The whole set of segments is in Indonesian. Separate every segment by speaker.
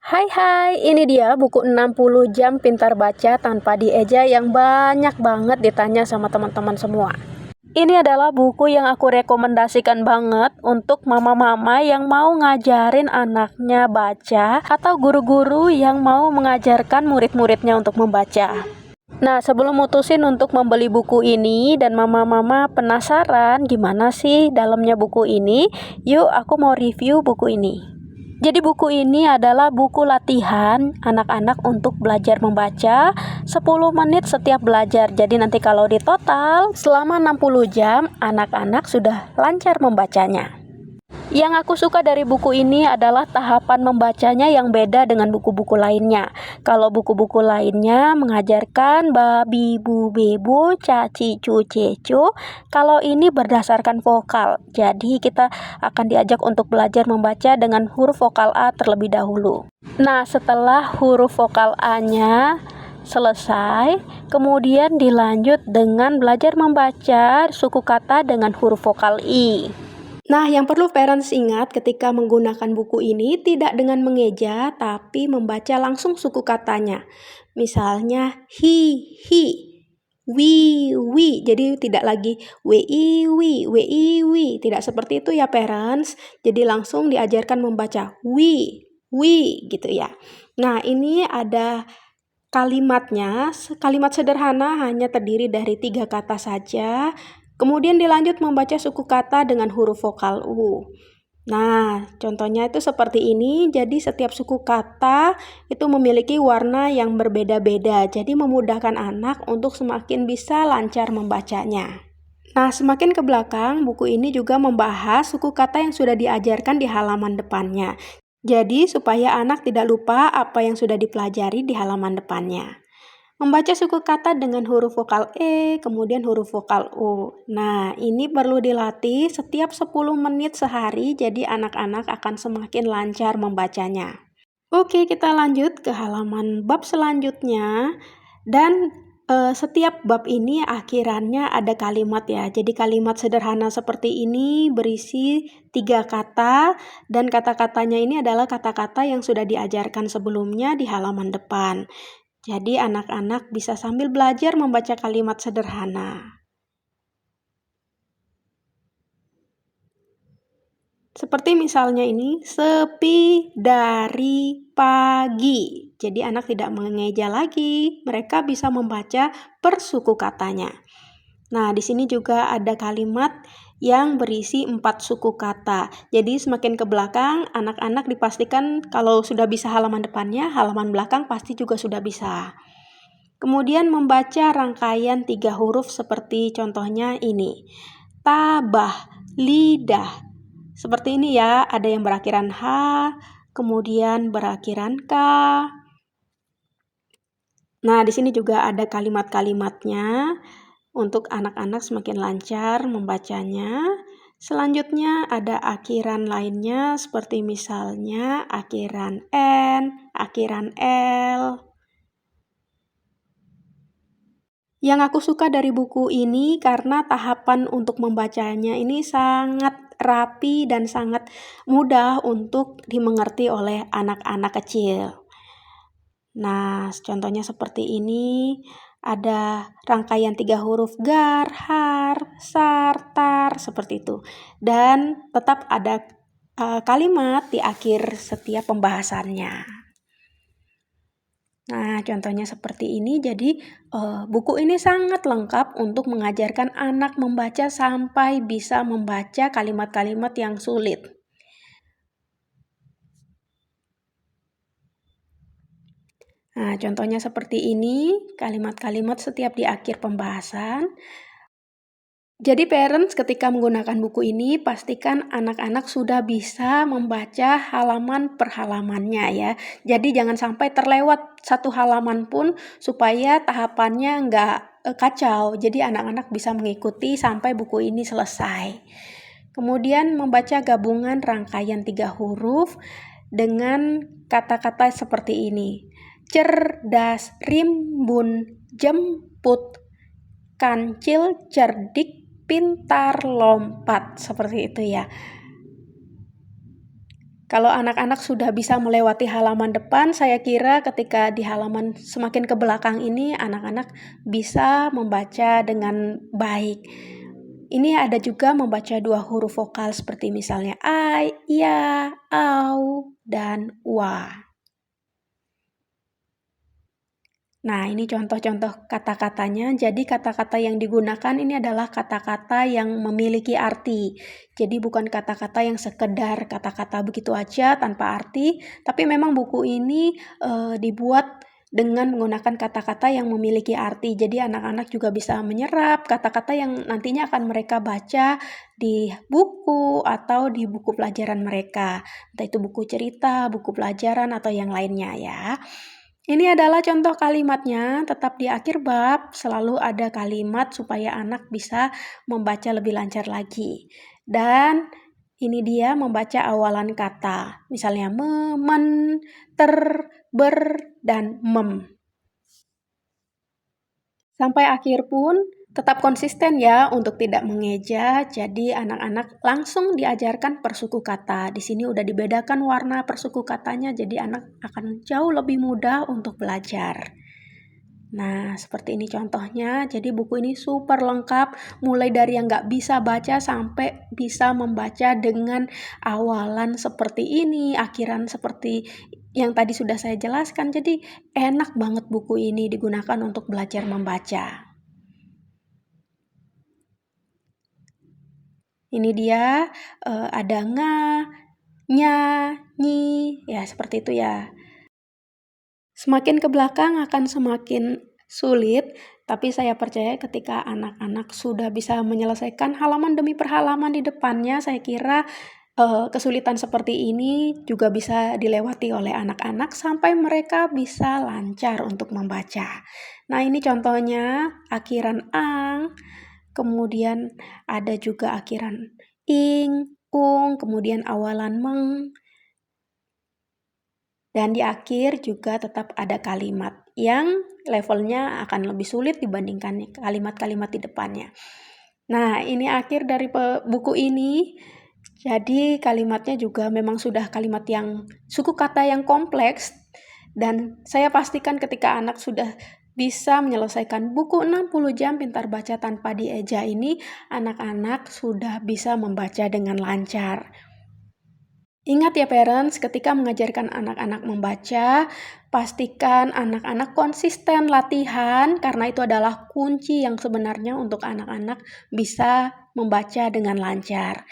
Speaker 1: Hai hai, ini dia buku 60 jam pintar baca tanpa dieja yang banyak banget ditanya sama teman-teman semua. Ini adalah buku yang aku rekomendasikan banget untuk mama-mama yang mau ngajarin anaknya baca atau guru-guru yang mau mengajarkan murid-muridnya untuk membaca. Nah, sebelum mutusin untuk membeli buku ini dan mama-mama penasaran gimana sih dalamnya buku ini, yuk aku mau review buku ini. Jadi buku ini adalah buku latihan anak-anak untuk belajar membaca 10 menit setiap belajar. Jadi nanti kalau di total selama 60 jam anak-anak sudah lancar membacanya. Yang aku suka dari buku ini adalah tahapan membacanya yang beda dengan buku-buku lainnya. Kalau buku-buku lainnya mengajarkan babi bu bebu caci cu cecu, kalau ini berdasarkan vokal. Jadi kita akan diajak untuk belajar membaca dengan huruf vokal A terlebih dahulu. Nah, setelah huruf vokal A-nya selesai, kemudian dilanjut dengan belajar membaca suku kata dengan huruf vokal I. Nah, yang perlu parents ingat ketika menggunakan buku ini tidak dengan mengeja, tapi membaca langsung suku katanya. Misalnya, hi, wi. Jadi tidak lagi wi, tidak seperti itu ya parents. Jadi langsung diajarkan membaca wi, gitu ya. Nah, ini ada kalimatnya. Kalimat sederhana hanya terdiri dari 3 kata saja. Kemudian dilanjut membaca suku kata dengan huruf vokal U. Nah, contohnya itu seperti ini. Jadi setiap suku kata itu memiliki warna yang berbeda-beda. Jadi memudahkan anak untuk semakin bisa lancar membacanya. Nah, semakin ke belakang, buku ini juga membahas suku kata yang sudah diajarkan di halaman depannya. Jadi, supaya anak tidak lupa apa yang sudah dipelajari di halaman depannya. Membaca suku kata dengan huruf vokal E, kemudian huruf vokal U. Nah, ini perlu dilatih setiap 10 menit sehari, jadi anak-anak akan semakin lancar membacanya. Oke, kita lanjut ke halaman bab selanjutnya. Dan setiap bab ini akhirannya ada kalimat ya. Jadi kalimat sederhana seperti ini berisi 3 kata, dan kata-katanya ini adalah kata-kata yang sudah diajarkan sebelumnya di halaman depan. Jadi anak-anak bisa sambil belajar membaca kalimat sederhana. Seperti misalnya ini, sepi dari pagi. Jadi anak tidak mengeja lagi, mereka bisa membaca per suku katanya. Nah, di sini juga ada kalimat yang berisi 4 suku kata. Jadi semakin ke belakang, anak-anak dipastikan kalau sudah bisa halaman depannya, halaman belakang pasti juga sudah bisa. Kemudian membaca rangkaian 3 huruf seperti contohnya ini. Tabah, lidah. Seperti ini ya, ada yang berakhiran H, kemudian berakhiran K. Nah, di sini juga ada kalimat-kalimatnya untuk anak-anak semakin lancar membacanya. Selanjutnya ada akhiran lainnya seperti misalnya akhiran N, akhiran L. Yang aku suka dari buku ini karena tahapan untuk membacanya ini sangat rapi dan sangat mudah untuk dimengerti oleh anak-anak kecil. Nah, contohnya seperti ini, ada rangkaian 3 huruf gar, har, sar, tar, seperti itu. Dan tetap ada kalimat di akhir setiap pembahasannya. Nah, contohnya seperti ini. Jadi, buku ini sangat lengkap untuk mengajarkan anak membaca sampai bisa membaca kalimat-kalimat yang sulit. Nah, contohnya seperti ini, kalimat-kalimat setiap di akhir pembahasan. Jadi parents ketika menggunakan buku ini pastikan anak-anak sudah bisa membaca halaman per halamannya ya. Jadi jangan sampai terlewat satu halaman pun supaya tahapannya nggak kacau. Jadi anak-anak bisa mengikuti sampai buku ini selesai. Kemudian membaca gabungan rangkaian 3 huruf dengan kata-kata seperti ini. Cerdas, rimbun, jemput, kancil, cerdik, pintar, lompat, seperti itu ya. Kalau anak-anak sudah bisa melewati halaman depan, saya kira ketika di halaman semakin ke belakang ini, anak-anak bisa membaca dengan baik. Ini ada juga membaca 2 huruf vokal seperti misalnya ai, ya, au, dan wa. Nah, ini contoh-contoh kata-katanya. Jadi kata-kata yang digunakan ini adalah kata-kata yang memiliki arti. Jadi bukan kata-kata yang sekedar kata-kata begitu aja tanpa arti, tapi memang buku ini dibuat dengan menggunakan kata-kata yang memiliki arti. Jadi anak-anak juga bisa menyerap kata-kata yang nantinya akan mereka baca di buku atau di buku pelajaran mereka. Entah itu buku cerita, buku pelajaran, atau yang lainnya ya. Ini adalah contoh kalimatnya, tetap di akhir bab selalu ada kalimat supaya anak bisa membaca lebih lancar lagi. Dan ini dia membaca awalan kata, misalnya me, men, ter, ber, dan mem. Sampai akhir pun tetap konsisten ya untuk tidak mengeja, jadi anak-anak langsung diajarkan persuku kata. Di sini udah dibedakan warna persuku katanya, jadi anak akan jauh lebih mudah untuk belajar. Nah, seperti ini contohnya. Jadi buku ini super lengkap, mulai dari yang nggak bisa baca sampai bisa membaca dengan awalan seperti ini, akhiran seperti yang tadi sudah saya jelaskan. Jadi enak banget buku ini digunakan untuk belajar membaca. Ini dia ada nga, nya, nyi, ya seperti itu ya. Semakin ke belakang akan semakin sulit, tapi saya percaya ketika anak-anak sudah bisa menyelesaikan halaman demi perhalaman di depannya, saya kira kesulitan seperti ini juga bisa dilewati oleh anak-anak sampai mereka bisa lancar untuk membaca. Nah, ini contohnya akhiran ang, kemudian ada juga akhiran ing, ung, kemudian awalan meng, dan di akhir juga tetap ada kalimat yang levelnya akan lebih sulit dibandingkan kalimat-kalimat di depannya. Nah, ini akhir dari buku ini. Jadi kalimatnya juga memang sudah kalimat yang suku kata yang kompleks, dan saya pastikan ketika anak sudah bisa menyelesaikan buku 60 jam pintar baca tanpa dieja ini, anak-anak sudah bisa membaca dengan lancar. Ingat ya parents, ketika mengajarkan anak-anak membaca, pastikan anak-anak konsisten latihan karena itu adalah kunci yang sebenarnya untuk anak-anak bisa membaca dengan lancar.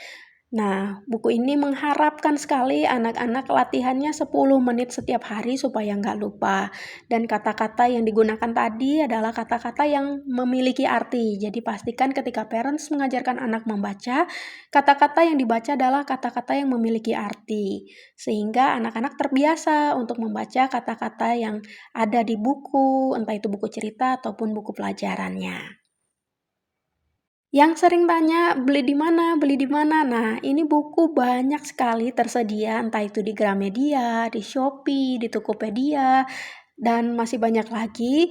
Speaker 1: Nah, buku ini mengharapkan sekali anak-anak latihannya 10 menit setiap hari supaya nggak lupa. Dan kata-kata yang digunakan tadi adalah kata-kata yang memiliki arti. Jadi pastikan ketika parents mengajarkan anak membaca, kata-kata yang dibaca adalah kata-kata yang memiliki arti. Sehingga anak-anak terbiasa untuk membaca kata-kata yang ada di buku, entah itu buku cerita ataupun buku pelajarannya. Yang sering tanya, beli di mana, beli di mana? Nah, ini buku banyak sekali tersedia, entah itu di Gramedia, di Shopee, di Tokopedia, dan masih banyak lagi.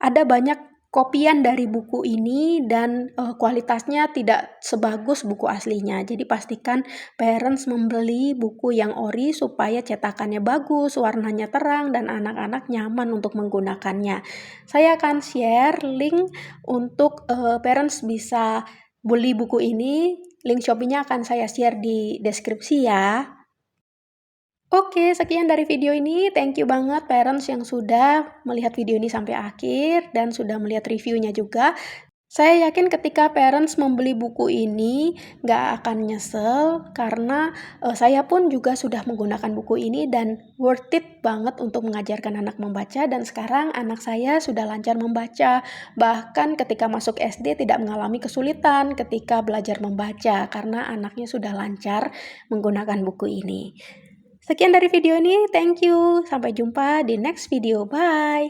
Speaker 1: Ada banyak kopian dari buku ini dan kualitasnya tidak sebagus buku aslinya. Jadi pastikan parents membeli buku yang ori supaya cetakannya bagus, warnanya terang, dan anak-anak nyaman untuk menggunakannya. Saya akan share link untuk parents bisa beli buku ini. Link Shopee-nya akan saya share di deskripsi ya. Oke, sekian dari video ini. Thank you banget parents yang sudah melihat video ini sampai akhir dan sudah melihat reviewnya juga. Saya yakin ketika parents membeli buku ini nggak akan nyesel karena saya pun juga sudah menggunakan buku ini dan worth it banget untuk mengajarkan anak membaca, dan sekarang anak saya sudah lancar membaca. Bahkan ketika masuk SD tidak mengalami kesulitan ketika belajar membaca karena anaknya sudah lancar menggunakan buku ini. Sekian dari video ini, thank you. Sampai jumpa di next video. Bye.